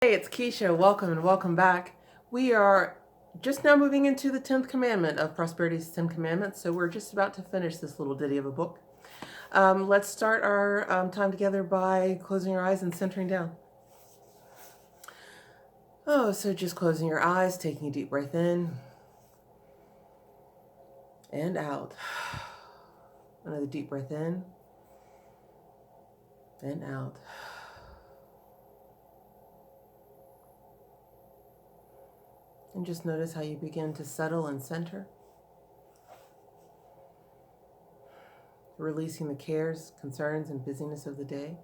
Hey, it's Kesha. Welcome and welcome back. We are just now moving into the 10th Commandment of Prosperity's 10 Commandments, so we're just about to finish this little ditty of a book. Let's start our time together by closing your eyes and centering down. So just closing your eyes, taking a deep breath in and out. Another deep breath in and out. And just notice how you begin to settle and center, releasing the cares, concerns, and busyness of the day.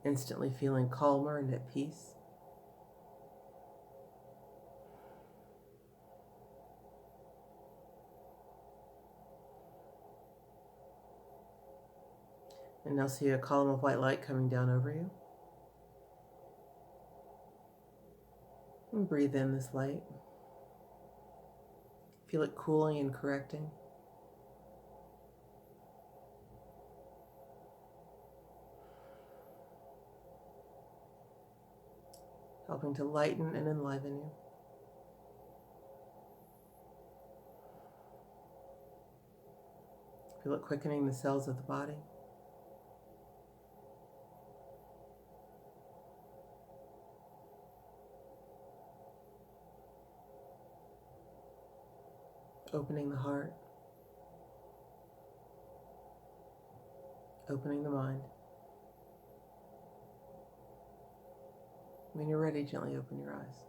Instantly feeling calmer and at peace. And now see a column of white light coming down over you. And breathe in this light. Feel it cooling and correcting. Helping to lighten and enliven you. Feel it quickening the cells of the body. Opening the heart. Opening the mind. When you're ready, gently open your eyes.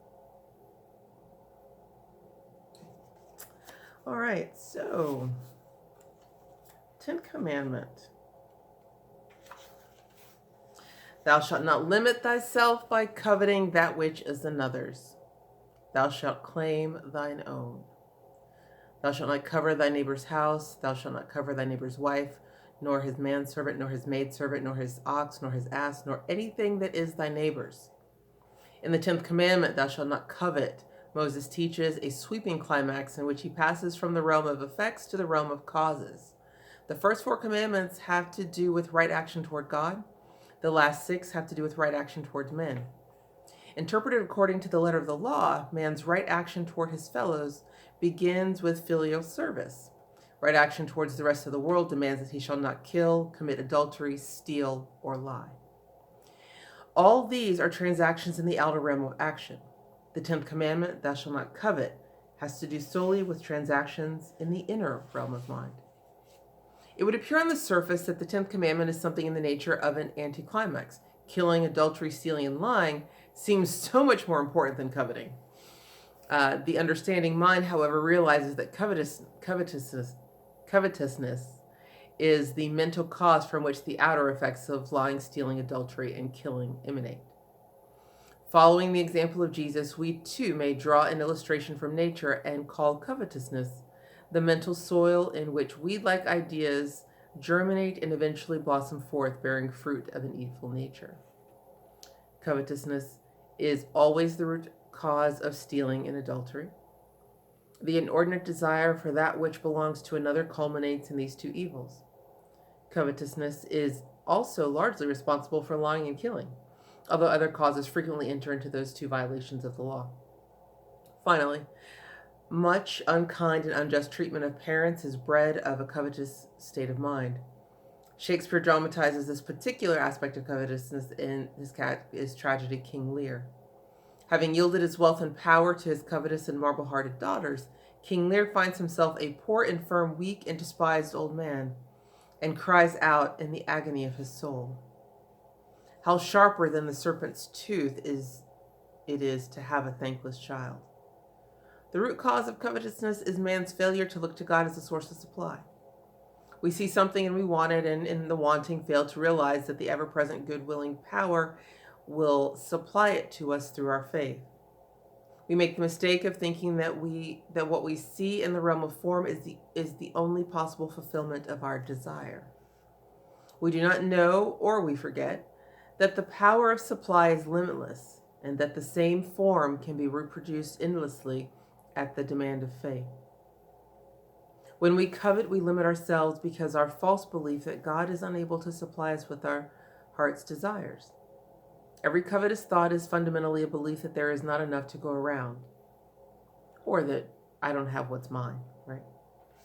All right, so 10th Commandment. Thou shalt not limit thyself by coveting that which is another's. Thou shalt claim thine own. Thou shalt not cover thy neighbor's house. Thou shalt not cover thy neighbor's wife, nor his manservant, nor his maidservant, nor his ox, nor his ass, nor anything that is thy neighbor's. In the 10th Commandment, thou shalt not covet, Moses teaches a sweeping climax in which he passes from the realm of effects to the realm of causes. The first 4 commandments have to do with right action toward God. The last 6 have to do with right action towards men. Interpreted according to the letter of the law, man's right action toward his fellows begins with filial service. Right action towards the rest of the world demands that he shall not kill, commit adultery, steal, or lie. All these are transactions in the outer realm of action. The 10th commandment, thou shalt not covet, has to do solely with transactions in the inner realm of mind. It would appear on the surface that the 10th commandment is something in the nature of an anticlimax. Killing, adultery, stealing, and lying seems so much more important than coveting. The understanding mind, however, realizes that covetousness is the mental cause from which the outer effects of lying, stealing, adultery, and killing emanate. Following the example of Jesus, we too may draw an illustration from nature and call covetousness the mental soil in which weed-like ideas germinate and eventually blossom forth, bearing fruit of an evil nature. Covetousness is always the root cause of stealing and adultery. The inordinate desire for that which belongs to another culminates in these 2 evils. Covetousness is also largely responsible for lying and killing, although other causes frequently enter into those 2 violations of the law. Finally, much unkind and unjust treatment of parents is bred of a covetous state of mind. Shakespeare dramatizes this particular aspect of covetousness in his tragedy King Lear. Having yielded his wealth and power to his covetous and marble-hearted daughters, King Lear finds himself a poor, infirm, weak, and despised old man, and cries out in the agony of his soul. How sharper than the serpent's tooth it is to have a thankless child. The root cause of covetousness is man's failure to look to God as a source of supply. We see something and we want it, and in the wanting fail to realize that the ever-present good willing power will supply it to us through our faith. We make the mistake of thinking that what we see in the realm of form is the only possible fulfillment of our desire. We do not know, or we forget, that the power of supply is limitless, and that the same form can be reproduced endlessly at the demand of faith. When we covet, we limit ourselves because our false belief that God is unable to supply us with our heart's desires. Every covetous thought is fundamentally a belief that there is not enough to go around, or that I don't have what's mine, right?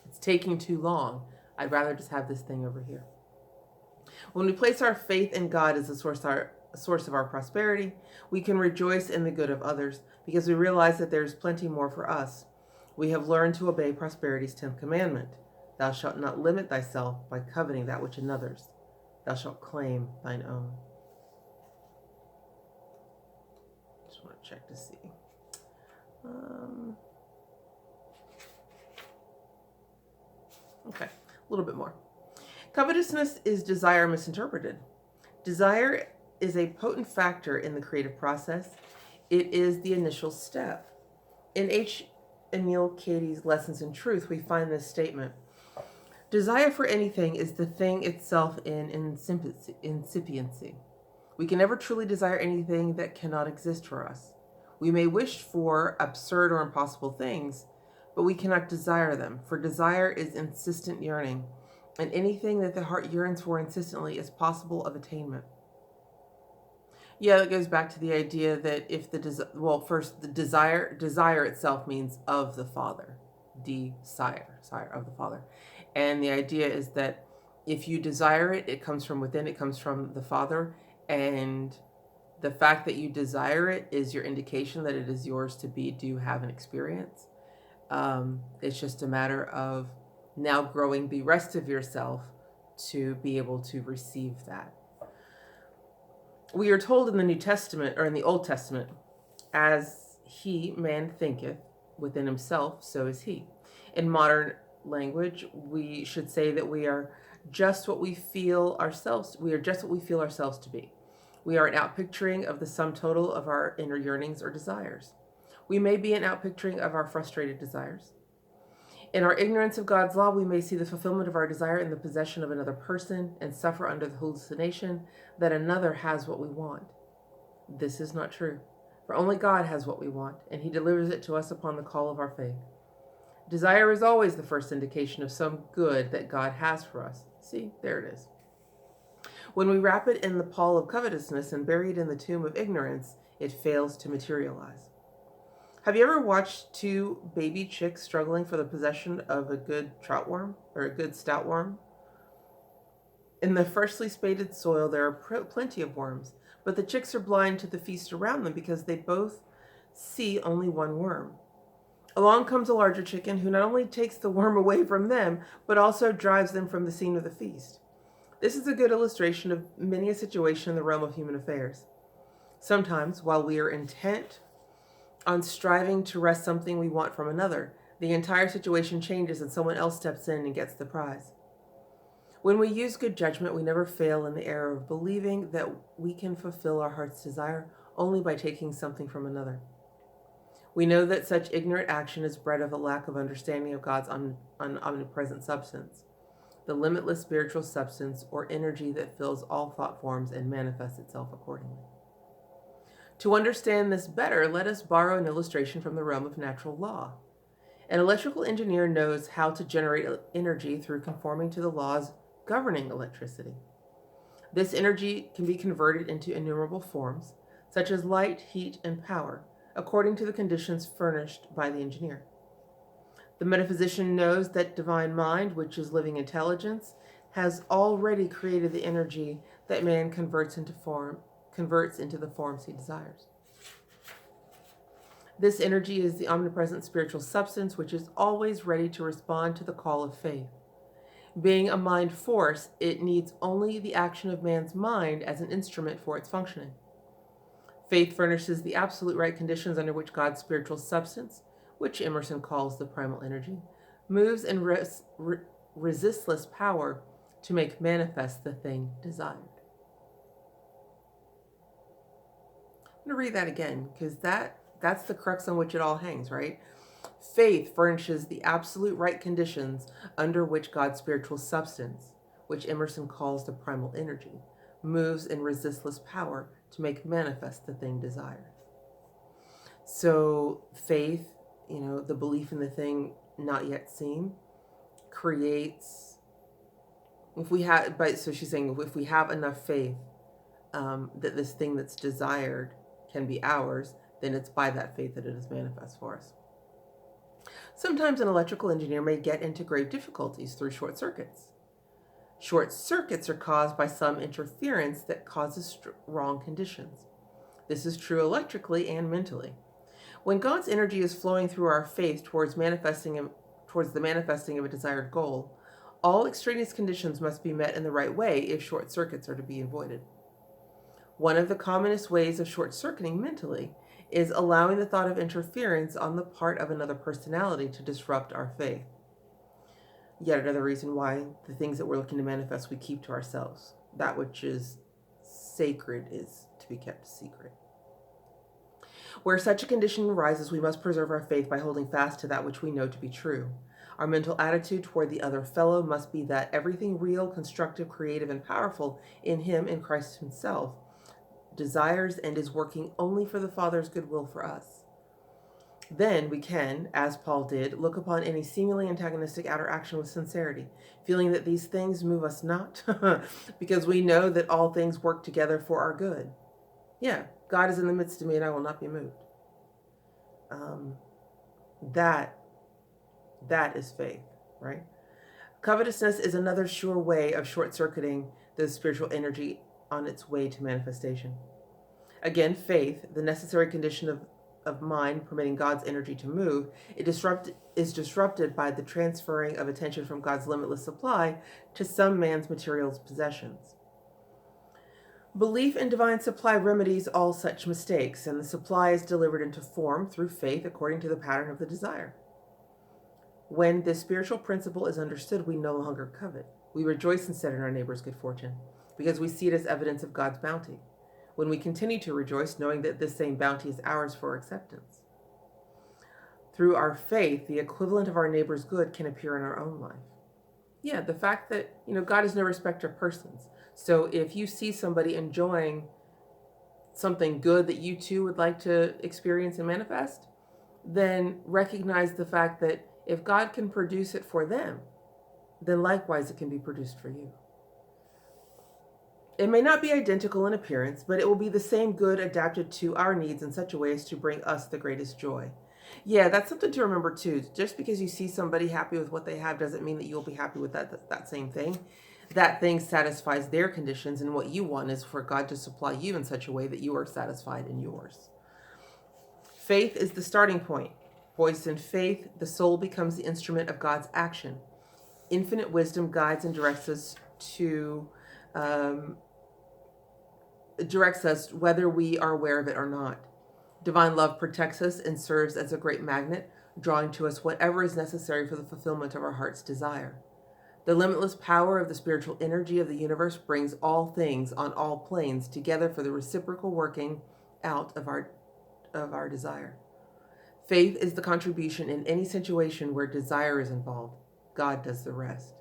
It's taking too long. I'd rather just have this thing over here. When we place our faith in God as the source of our prosperity, we can rejoice in the good of others because we realize that there's plenty more for us. We have learned to obey prosperity's 10th commandment. Thou shalt not limit thyself by coveting that which another's. Thou shalt claim thine own. Just want to check to see. Okay, a little bit more. Covetousness is desire misinterpreted. Desire is a potent factor in the creative process. It is the initial step. In H. Emil Cady's Lessons in Truth, we find this statement. Desire for anything is the thing itself in incipiency. We can never truly desire anything that cannot exist for us. We may wish for absurd or impossible things, but we cannot desire them, for desire is insistent yearning, and anything that the heart yearns for insistently is possible of attainment. Yeah, that goes back to the idea that if the desire itself means of the Father, desire of the Father. And the idea is that if you desire it, it comes from within, it comes from the Father, and the fact that you desire it is your indication that it is yours to be, do, have, and experience. It's just a matter of now growing the rest of yourself to be able to receive that. We are told in the New Testament, or in the Old Testament, as he, man, thinketh within himself, so is he. In modern language, we should say that we are just what we feel ourselves to be. We are an outpicturing of the sum total of our inner yearnings or desires. We may be an outpicturing of our frustrated desires. In our ignorance of God's law, we may see the fulfillment of our desire in the possession of another person and suffer under the hallucination that another has what we want. This is not true, for only God has what we want, and he delivers it to us upon the call of our faith. Desire is always the first indication of some good that God has for us. See, there it is. When we wrap it in the pall of covetousness and bury it in the tomb of ignorance, it fails to materialize. Have you ever watched two baby chicks struggling for the possession of a good trout worm or a good stout worm? In the freshly spaded soil, there are plenty of worms, but the chicks are blind to the feast around them because they both see only one worm. Along comes a larger chicken who not only takes the worm away from them, but also drives them from the scene of the feast. This is a good illustration of many a situation in the realm of human affairs. Sometimes, while we are intent on striving to wrest something we want from another, the entire situation changes and someone else steps in and gets the prize. When we use good judgment, we never fail in the error of believing that we can fulfill our heart's desire only by taking something from another. We know that such ignorant action is bred of a lack of understanding of God's omnipresent substance, the limitless spiritual substance or energy that fills all thought forms and manifests itself accordingly. To understand this better, let us borrow an illustration from the realm of natural law. An electrical engineer knows how to generate energy through conforming to the laws governing electricity. This energy can be converted into innumerable forms, such as light, heat, and power, according to the conditions furnished by the engineer. The metaphysician knows that divine mind, which is living intelligence, has already created the energy that man converts into the forms he desires. This energy is the omnipresent spiritual substance, which is always ready to respond to the call of faith. Being a mind force, it needs only the action of man's mind as an instrument for its functioning. Faith furnishes the absolute right conditions under which God's spiritual substance, which Emerson calls the primal energy, moves in resistless power to make manifest the thing desired. I'm going to read that again because that's the crux on which it all hangs, right? Faith furnishes the absolute right conditions under which God's spiritual substance, which Emerson calls the primal energy, moves in resistless power to make manifest the thing desired. So faith, the belief in the thing not yet seen, creates, if we have, but so she's saying if we have enough faith that this thing that's desired can be ours, then it's by that faith that it is manifest for us. Sometimes an electrical engineer may get into grave difficulties through short circuits. Short circuits are caused by some interference that causes wrong conditions. This is true electrically and mentally. When God's energy is flowing through our faith towards the manifesting of a desired goal, all extraneous conditions must be met in the right way if short circuits are to be avoided. One of the commonest ways of short-circuiting mentally is allowing the thought of interference on the part of another personality to disrupt our faith. Yet another reason why the things that we're looking to manifest we keep to ourselves. That which is sacred is to be kept secret. Where such a condition arises, we must preserve our faith by holding fast to that which we know to be true. Our mental attitude toward the other fellow must be that everything real, constructive, creative, and powerful in him, in Christ himself, desires and is working only for the Father's goodwill for us. Then we can, as Paul did, look upon any seemingly antagonistic outer action with sincerity, feeling that these things move us not, because we know that all things work together for our good. Yeah, God is in the midst of me and I will not be moved. That is faith, right? Covetousness is another sure way of short-circuiting the spiritual energy on its way to manifestation. Again, faith, the necessary condition of mind permitting God's energy to move, is disrupted by the transferring of attention from God's limitless supply to some man's material possessions. Belief in divine supply remedies all such mistakes, and the supply is delivered into form through faith according to the pattern of the desire. When this spiritual principle is understood, we no longer covet. We rejoice instead in our neighbor's good fortune, because we see it as evidence of God's bounty. When we continue to rejoice, knowing that this same bounty is ours for acceptance. Through our faith, the equivalent of our neighbor's good can appear in our own life. Yeah, the fact that, God is no respecter of persons. So if you see somebody enjoying something good that you too would like to experience and manifest, then recognize the fact that if God can produce it for them, then likewise it can be produced for you. It may not be identical in appearance, but it will be the same good adapted to our needs in such a way as to bring us the greatest joy. Yeah, that's something to remember too. Just because you see somebody happy with what they have doesn't mean that you'll be happy with that same thing. That thing satisfies their conditions, and what you want is for God to supply you in such a way that you are satisfied in yours. Faith is the starting point. Poised in faith, the soul becomes the instrument of God's action. Infinite wisdom guides and directs us whether we are aware of it or not. Divine love protects us and serves as a great magnet, drawing to us whatever is necessary for the fulfillment of our heart's desire. The limitless power of the spiritual energy of the universe brings all things on all planes together for the reciprocal working out of our desire. Faith is the contribution in any situation where desire is involved. God does the rest.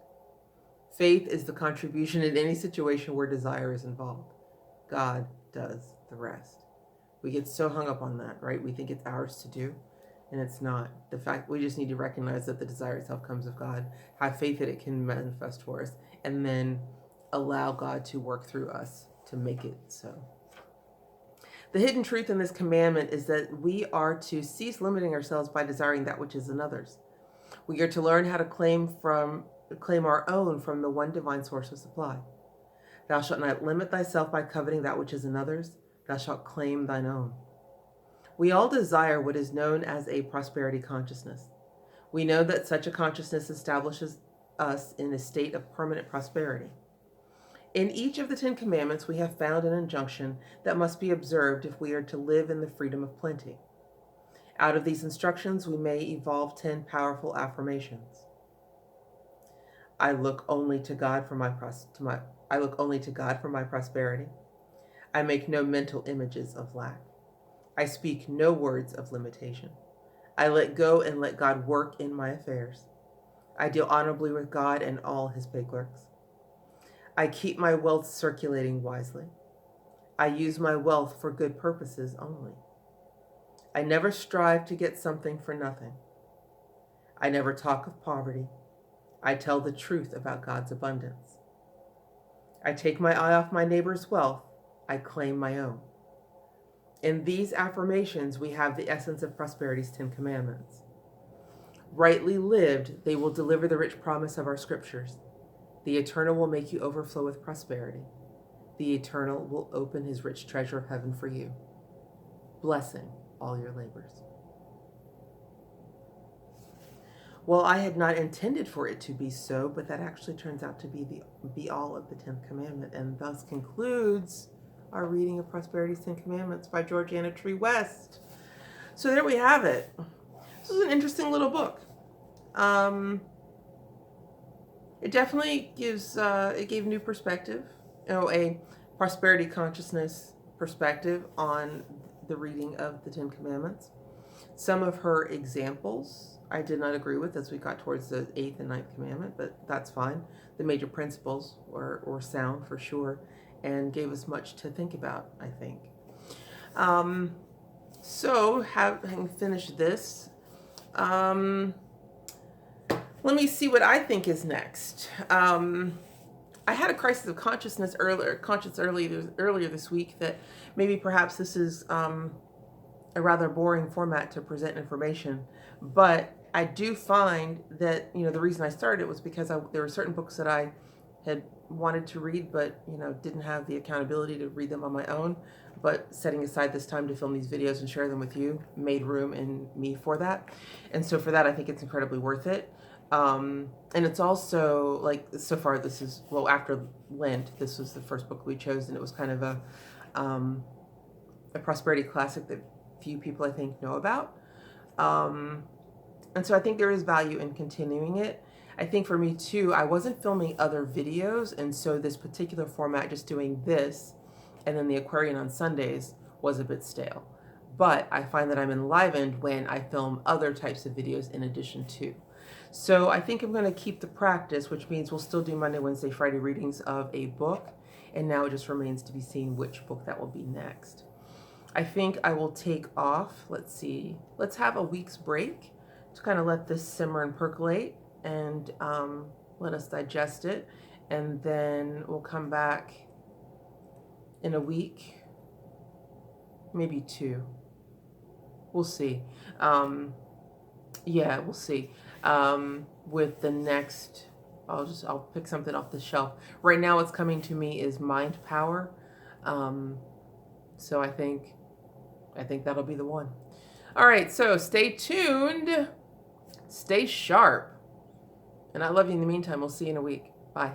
Faith is the contribution in any situation where desire is involved. God does the rest. We get so hung up on that, right? We think it's ours to do, and it's not. The fact we just need to recognize that the desire itself comes of God, have faith that it can manifest for us, and then allow God to work through us to make it so. The hidden truth in this commandment is that we are to cease limiting ourselves by desiring that which is another's. We are to learn how to claim our own from the one divine source of supply. Thou shalt not limit thyself by coveting that which is another's. Thou shalt claim thine own. We all desire what is known as a prosperity consciousness. We know that such a consciousness establishes us in a state of permanent prosperity. In each of the 10 Commandments, we have found an injunction that must be observed if we are to live in the freedom of plenty. Out of these instructions, we may evolve 10 powerful affirmations. I look only to God for my prosperity. I make no mental images of lack. I speak no words of limitation. I let go and let God work in my affairs. I deal honorably with God and all his pay clerks. I keep my wealth circulating wisely. I use my wealth for good purposes only. I never strive to get something for nothing. I never talk of poverty. I tell the truth about God's abundance. I take my eye off my neighbor's wealth. I claim my own. In these affirmations, we have the essence of prosperity's 10 commandments. Rightly lived, they will deliver the rich promise of our scriptures. The Eternal will make you overflow with prosperity. The Eternal will open his rich treasure of heaven for you, blessing all your labors. Well, I had not intended for it to be so, but that actually turns out to be the be-all of the 10th Commandment, and thus concludes our reading of Prosperity's 10 Commandments by Georgiana Tree West. So there we have it. This is an interesting little book. It definitely gives, it gave new perspective, a prosperity consciousness perspective on the reading of the 10 Commandments. Some of her examples I did not agree with as we got towards the 8th and 9th Commandment, but that's fine. The major principles were sound for sure and gave us much to think about, I think. So having finished this, let me see what I think is next. I had a crisis of consciousness earlier this week that maybe perhaps this is a rather boring format to present information, but I do find that, the reason I started it was because there were certain books that I had wanted to read, but, didn't have the accountability to read them on my own. But setting aside this time to film these videos and share them with you made room in me for that. And so for that, I think it's incredibly worth it. And it's also like, so far this is, well, after Lent, this was the first book we chose, and it was kind of a prosperity classic that few people I think know about. And so I think there is value in continuing it. I think for me too, I wasn't filming other videos, and so this particular format, just doing this and then the Aquarian on Sundays, was a bit stale. But I find that I'm enlivened when I film other types of videos in addition to. So I think I'm going to keep the practice, which means we'll still do Monday, Wednesday, Friday readings of a book. And now it just remains to be seen which book that will be next. I think I will take off, let's have a week's break to kind of let this simmer and percolate and let us digest it. And then we'll come back in a week, maybe 2. We'll see. Yeah, we'll see. With the next, I'll pick something off the shelf. Right now what's coming to me is Mind Power. So I think that'll be the one. All right, so stay tuned, stay sharp, and I love you in the meantime. We'll see you in a week. Bye.